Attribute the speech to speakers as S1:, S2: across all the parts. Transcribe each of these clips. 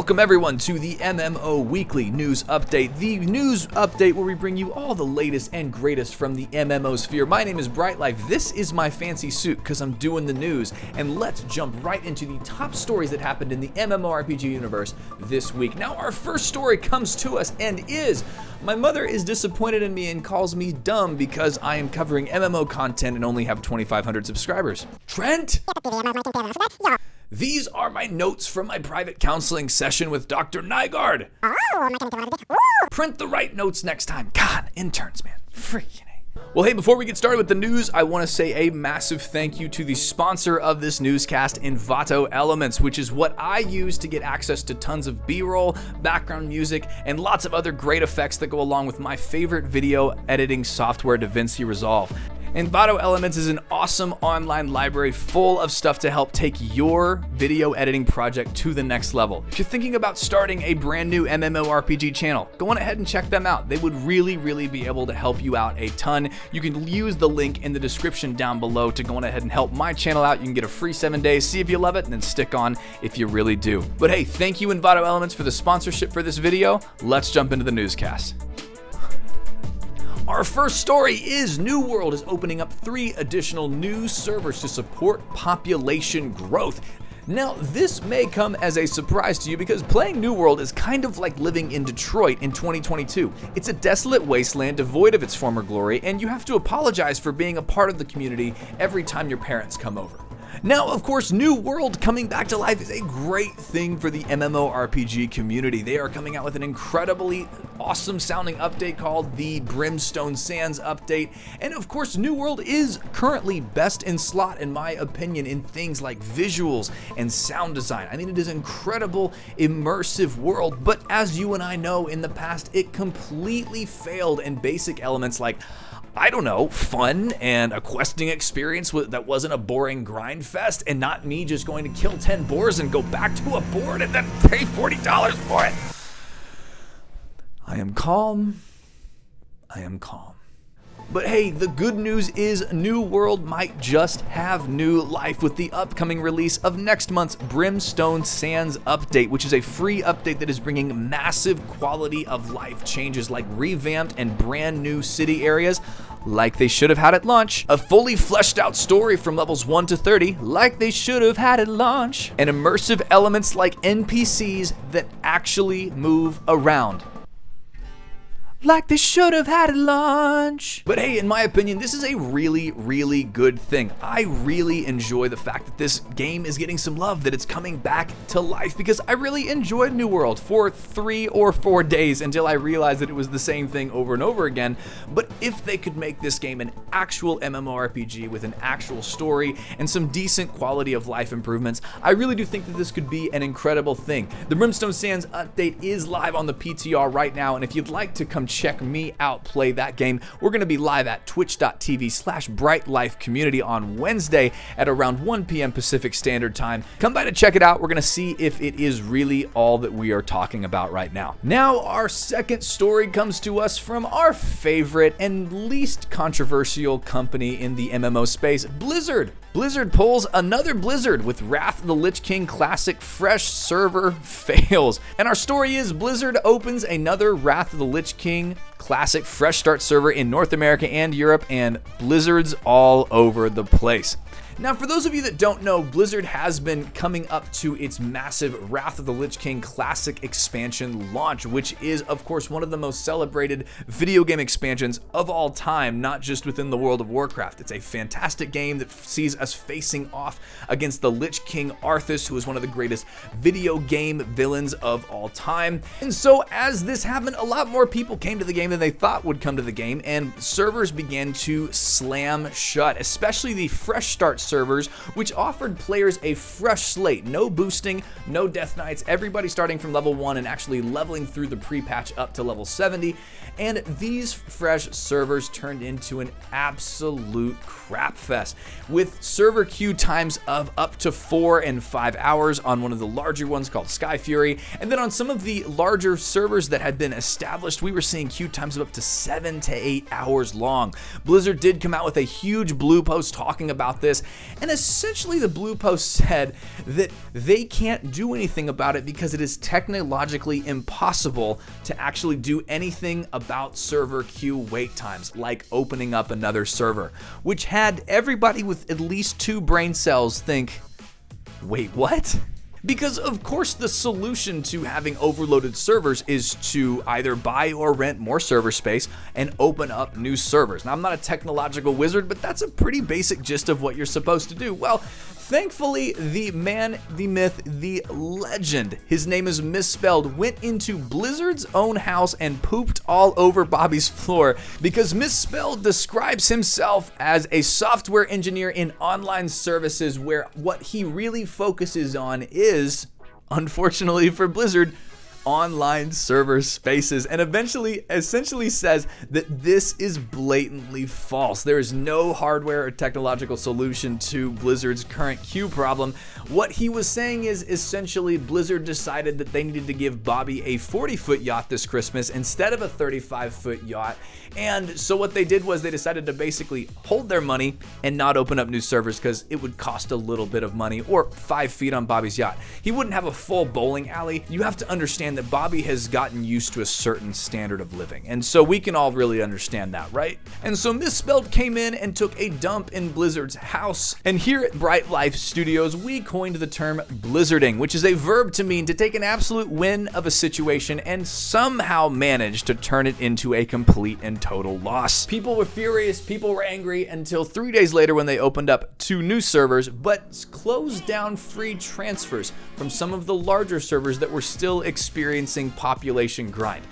S1: Welcome everyone to the MMO Weekly News Update, the news update where we bring you all the latest and greatest from the MMO sphere. My name is BrightLife. This is my fancy suit because I'm doing the news, and let's jump right into the top stories that happened in the MMORPG universe this week. Now, our first story comes to us and is, my mother is disappointed in me and calls me dumb because I am covering MMO content and only have 2,500 subscribers. Trent? These are my notes from my private counseling session with Dr. Nygaard. Print the right notes next time. God, interns, man. Freaking A. Well, hey, before we get started with the news, I want to say a massive thank you to the sponsor of this newscast, Envato Elements, which is what I use to get access to tons of B-roll, background music, and lots of other great effects that go along with my favorite video editing software, DaVinci Resolve. Envato Elements is an awesome online library full of stuff to help take your video editing project to the next level. If you're thinking about starting a brand new MMORPG channel, go on ahead and check them out. They would really be able to help you out a ton. You can use the link in the description down below to go on ahead and help my channel out. You can get a free 7 days, see if you love it, and then stick on if you really do. But hey, thank you Envato Elements for the sponsorship for this video. Let's jump into the newscast. Our first story is New World is opening up 3 additional new servers to support population growth. Now, this may come as a surprise to you because playing New World is kind of like living in Detroit in 2022. It's a desolate wasteland devoid of its former glory, and you have to apologize for being a part of the community every time your parents come over. Now, of course, New World coming back to life is a great thing for the MMORPG community. They are coming out with an incredibly awesome sounding update called the Brimstone Sands update. And of course, New World is currently best in slot, in my opinion, in things like visuals and sound design. I mean, it is an incredible, immersive world, but as you and I know, in the past, it completely failed in basic elements like, I don't know, fun and a questing experience that wasn't a boring grind fest and not me just going to kill 10 boars and go back to a board and then pay $40 for it. I am calm. I am calm. But hey, the good news is New World might just have new life with the upcoming release of next month's Brimstone Sands update, which is a free update that is bringing massive quality of life changes like revamped and brand new city areas, like they should have had at launch, a fully fleshed out story from levels 1 to 30, like they should have had at launch, and immersive elements like NPCs that actually move around, like they should have had at launch. But hey, in my opinion, this is a really good thing. I really enjoy the fact that this game is getting some love, that it's coming back to life, because I really enjoyed New World for 3 or 4 days until I realized that it was the same thing over and over again. But if they could make this game an actual MMORPG with an actual story and some decent quality of life improvements, I really do think that this could be an incredible thing. The Brimstone Sands update is live on the PTR right now, and if you'd like to come check me out play that game, we're going to be live at twitch.tv/BrightLifeCommunity on Wednesday at around 1 p.m. Pacific Standard Time. Come by to check it out. We're going to see if it is really all that we are talking about right now. Now, our second story comes to us from our favorite and least controversial company in the MMO space, Blizzard. Blizzard pulls another Blizzard with Wrath of the Lich King Classic fresh server fails. And our story is Blizzard opens another Wrath of the Lich King Classic fresh start server in North America and Europe, and Blizzards all over the place. Now, for those of you that don't know, Blizzard has been coming up to its massive Wrath of the Lich King Classic expansion launch, which is, of course, one of the most celebrated video game expansions of all time, not just within the World of Warcraft. It's a fantastic game that sees us facing off against the Lich King Arthas, who is one of the greatest video game villains of all time. And so, as this happened, a lot more people came to the game than they thought would come to the game, and servers began to slam shut, especially the fresh start servers, which offered players a fresh slate, no boosting, no death knights, everybody starting from level 1 and actually leveling through the pre-patch up to level 70, and these fresh servers turned into an absolute crap fest, with server queue times of up to 4 and 5 hours on one of the larger ones called Sky Fury, and then on some of the larger servers that had been established, we were seeing queue times of up to 7 to 8 hours long. Blizzard did come out with a huge blue post talking about this, And essentially the Blue Post said that they can't do anything about it because it is technologically impossible to actually do anything about server queue wait times, like opening up another server, which had everybody with at least 2 brain cells think, wait, what? Because of course the solution to having overloaded servers is to either buy or rent more server space and open up new servers. Now I'm not a technological wizard, but that's a pretty basic gist of what you're supposed to do. Well, thankfully, the man, the myth, the legend, his name is misspelled, went into Blizzard's own house and pooped all over Bobby's floor because Misspelled describes himself as a software engineer in online services where what he really focuses on is, unfortunately for Blizzard, online server spaces, and essentially says that this is blatantly false. There is no hardware or technological solution to Blizzard's current queue problem. What he was saying is essentially Blizzard decided that they needed to give Bobby a 40-foot yacht this Christmas instead of a 35-foot yacht. And so what they did was they decided to basically hold their money and not open up new servers because it would cost a little bit of money, or 5 feet on Bobby's yacht. He wouldn't have a full bowling alley. You have to understand that Bobby has gotten used to a certain standard of living, and so we can all really understand that, right? And so Misspelled came in and took a dump in Blizzard's house, and here at Bright Life Studios we coined the term blizzarding, which is a verb to mean to take an absolute win of a situation and somehow manage to turn it into a complete and total loss. People were furious, people were angry, until 3 days later when they opened up 2 new servers, but closed down free transfers from some of the larger servers that were still experiencing population grind.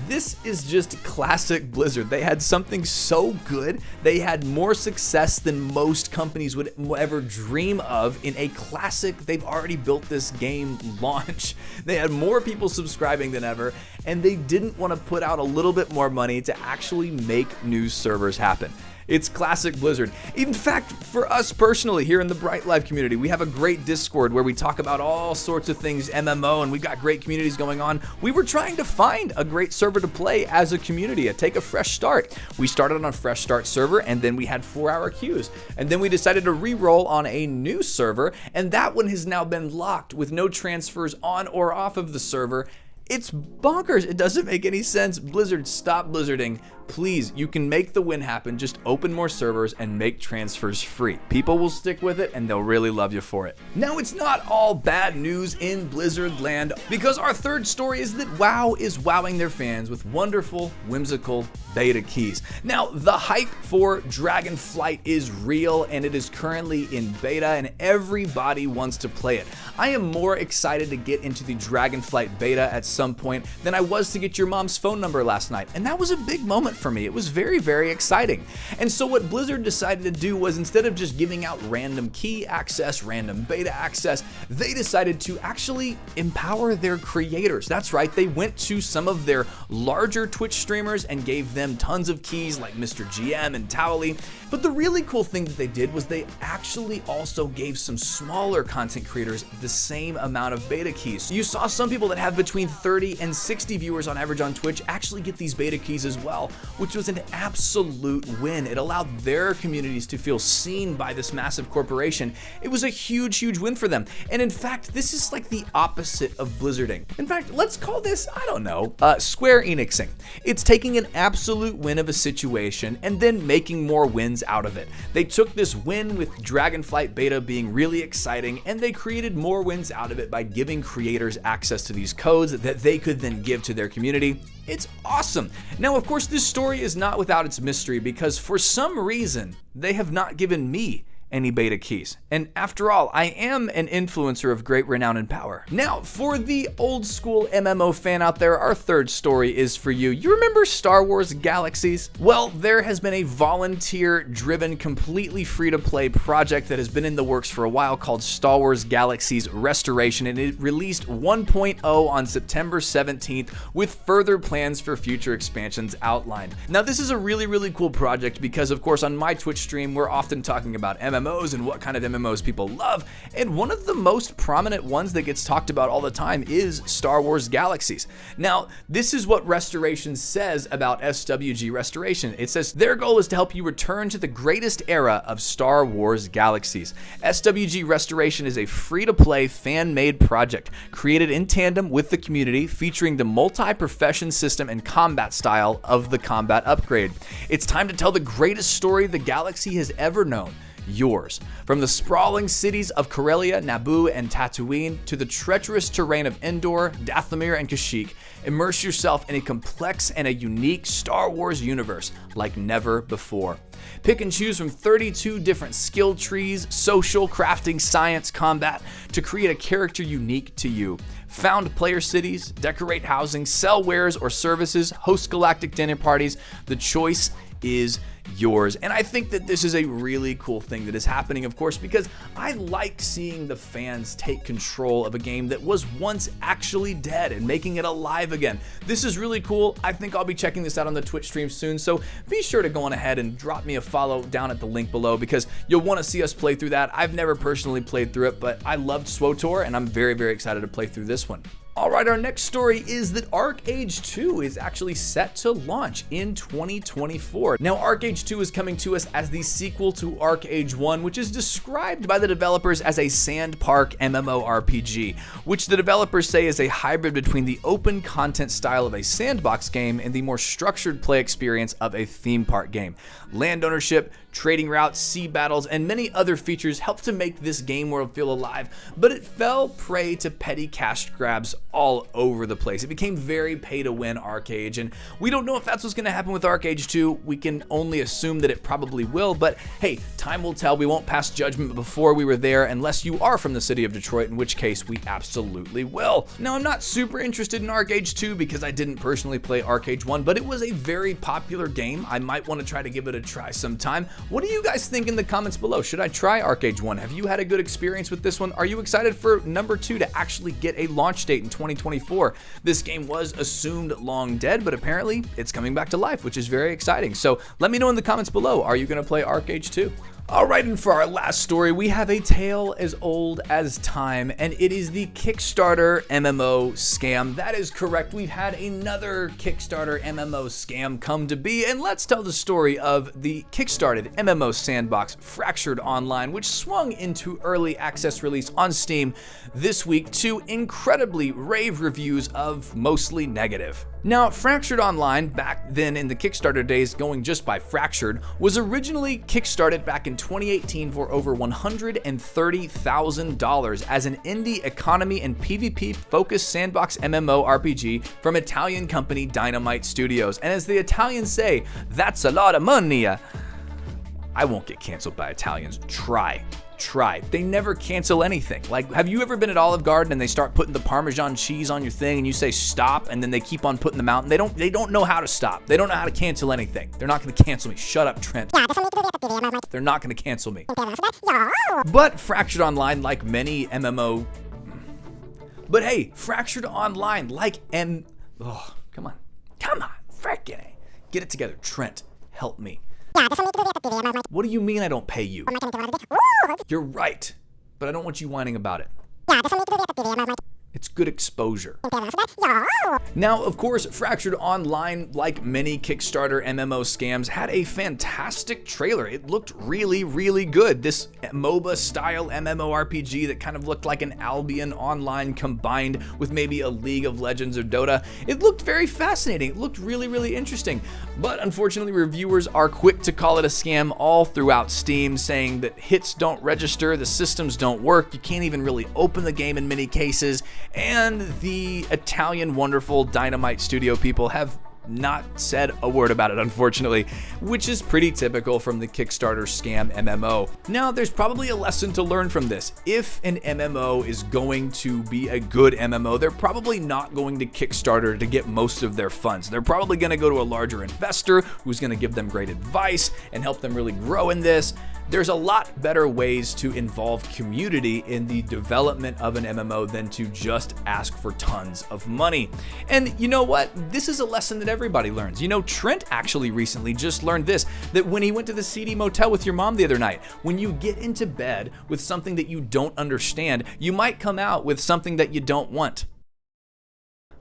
S1: This is just classic Blizzard. They had something so good. They had more success than most companies would ever dream of in a classic, they've already built this game launch. They had more people subscribing than ever, and they didn't want to put out a little bit more money to actually make new servers happen. It's classic Blizzard. In fact, for us personally here in the Bright Life community, we have a great Discord where we talk about all sorts of things MMO, and we've got great communities going on. We were trying to find a great server to play as a community, take a fresh start. We started on a fresh start server, and then we had 4-hour queues. And then we decided to re-roll on a new server, and that one has now been locked with no transfers on or off of the server. It's bonkers. It doesn't make any sense. Blizzard, stop blizzarding. Please, you can make the win happen. Just open more servers and make transfers free. People will stick with it and they'll really love you for it. Now, it's not all bad news in Blizzard land, because our third story is that WoW is wowing their fans with wonderful, whimsical beta keys. Now, the hype for Dragonflight is real, and it is currently in beta, and everybody wants to play it. I am more excited to get into the Dragonflight beta at some point than I was to get your mom's phone number last night, and that was a big moment for me. It was very, very exciting. And so what Blizzard decided to do was, instead of just giving out random key access, random beta access, they decided to actually empower their creators. That's right, they went to some of their larger Twitch streamers and gave them tons of keys like Mr. GM and Towley. But the really cool thing that they did was they actually also gave some smaller content creators the same amount of beta keys. You saw some people that have between 30 and 60 viewers on average on Twitch actually get these beta keys as well, which was an absolute win. It allowed their communities to feel seen by this massive corporation. It was a huge, huge win for them. And in fact, this is like the opposite of blizzarding. In fact, let's call this, I don't know, Square Enixing. It's taking an absolute win of a situation and then making more wins out of it. They took this win with Dragonflight beta being really exciting, and they created more wins out of it by giving creators access to these codes that they could then give to their community. It's awesome. Now, of course, this story is not without its mystery, because for some reason, they have not given me any beta keys. And after all, I am an influencer of great renown and power. Now, for the old school MMO fan out there, our third story is for you. You remember Star Wars Galaxies? Well, there has been a volunteer-driven, completely free-to-play project that has been in the works for a while called Star Wars Galaxies Restoration, and it released 1.0 on September 17th with further plans for future expansions outlined. Now, this is a really, really cool project because, of course, on my Twitch stream, we're often talking about MMOs MMOs and what kind of MMOs people love, and one of the most prominent ones that gets talked about all the time is Star Wars Galaxies. Now, this is what Restoration says about SWG Restoration. It says, their goal is to help you return to the greatest era of Star Wars Galaxies. SWG Restoration is a free-to-play, fan-made project created in tandem with the community, featuring the multi-profession system and combat style of the combat upgrade. It's time to tell the greatest story the galaxy has ever known. Yours. From the sprawling cities of Corellia, Naboo, and Tatooine to the treacherous terrain of Endor, Dathomir, and Kashyyyk, immerse yourself in a complex and a unique Star Wars universe like never before. Pick and choose from 32 different skill trees, social, crafting, science, combat, to create a character unique to you. Found player cities, decorate housing, sell wares or services, host galactic dinner parties. The choice is yours. And I think that this is a really cool thing that is happening, of course, because I like seeing the fans take control of a game that was once actually dead and making it alive again. This is really cool. I think I'll be checking this out on the Twitch stream soon, so be sure to go on ahead and drop me a follow down at the link below, because you'll want to see us play through that. I've never personally played through it, but I loved SWTOR, and I'm very, very excited to play through this one. Alright, our next story is that Archage 2 is actually set to launch in 2024. Now, Archage 2 is coming to us as the sequel to Archage 1, which is described by the developers as a sand park MMORPG, which the developers say is a hybrid between the open content style of a sandbox game and the more structured play experience of a theme park game. Land ownership, trading routes, sea battles, and many other features help to make this game world feel alive, but it fell prey to petty cash grabs all over the place. It became very pay-to-win Archage, and we don't know if that's what's going to happen with Archage 2. We can only assume that it probably will, but hey, time will tell. We won't pass judgment before we were there, unless you are from the city of Detroit, in which case we absolutely will. Now, I'm not super interested in Archage 2 because I didn't personally play Archage 1, but it was a very popular game. I might want to try to give it a try sometime. What do you guys think in the comments below? Should I try Archage 1? Have you had a good experience with this one? Are you excited for number 2 to actually get a launch date in 2024? This game was assumed long dead, but apparently it's coming back to life, which is very exciting. So let me know in the comments below. Are you going to play Archage 2? Alright, and for our last story, we have a tale as old as time, and it is the Kickstarter MMO scam. That is correct. We've had another Kickstarter MMO scam come to be, and let's tell the story of the kickstarted MMO sandbox Fractured Online, which swung into early access release on Steam this week to incredibly rave reviews of mostly negative. Now, Fractured Online, back then in the Kickstarter days going just by Fractured, was originally kickstarted back in 2018 for over $130,000 as an indie economy and PvP focused sandbox MMO RPG from Italian company Dynamite Studios. And as the Italians say, that's a lot of money. I won't get canceled by Italians. Try. They never cancel anything. Like, have you ever been at Olive Garden and they start putting the Parmesan cheese on your thing and you say stop, and then they keep on putting them out, and they don't know how to stop. They don't know how to cancel anything. They're not going to cancel me. Shut up, Trent. They're not going to cancel me. But Fractured Online, like many MMO... But hey, Fractured Online, like Oh, come on. Frickin' A. Get it together, Trent. Help me. What do you mean I don't pay you? You're right, but I don't want you whining about it. It's good exposure. Now, of course, Fractured Online, like many Kickstarter MMO scams, had a fantastic trailer. It looked really, really good. This MOBA-style MMORPG that kind of looked like an Albion Online combined with maybe a League of Legends or Dota. It looked very fascinating. It looked really, really interesting. But unfortunately, reviewers are quick to call it a scam all throughout Steam, saying that hits don't register, the systems don't work, you can't even really open the game in many cases, and the Italian wonderful Dynamite Studio people have not said a word about it, unfortunately, which is pretty typical from the Kickstarter scam MMO. Now, there's probably a lesson to learn from this. If an MMO is going to be a good MMO, they're probably not going to Kickstarter to get most of their funds. They're probably going to go to a larger investor who's going to give them great advice and help them really grow in this. There's a lot better ways to involve community in the development of an MMO than to just ask for tons of money. And you know what? This is a lesson that everybody learns. You know, Trent actually recently just learned this, that when he went to the seedy motel with your mom the other night, when you get into bed with something that you don't understand, you might come out with something that you don't want.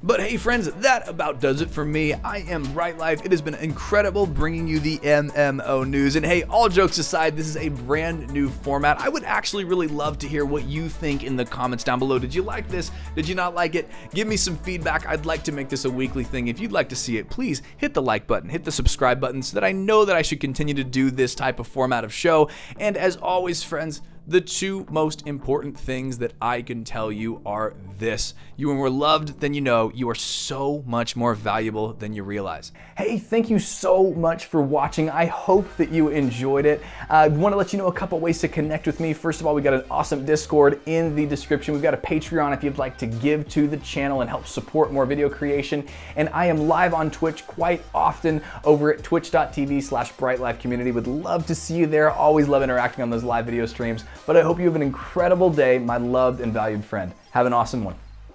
S1: But hey friends, that about does it for me. I am BrightLife. It has been incredible bringing you the MMO news. And hey, all jokes aside, this is a brand new format. I would actually really love to hear what you think in the comments down below. Did you like this? Did you not like it? Give me some feedback. I'd like to make this a weekly thing. If you'd like to see it, please hit the like button, hit the subscribe button so that I know that I should continue to do this type of format of show. And as always, friends, the two most important things that I can tell you are this. You were loved, then you know you are so much more valuable than you realize. Hey, thank you so much for watching. I hope that you enjoyed it. I want to let you know a couple ways to connect with me. First of all, we got an awesome Discord in the description. We've got a Patreon if you'd like to give to the channel and help support more video creation. And I am live on Twitch quite often over at twitch.tv/BrightLifeCommunity. Would love to see you there. Always love interacting on those live video streams. But I hope you have an incredible day, my loved and valued friend. Have an awesome one.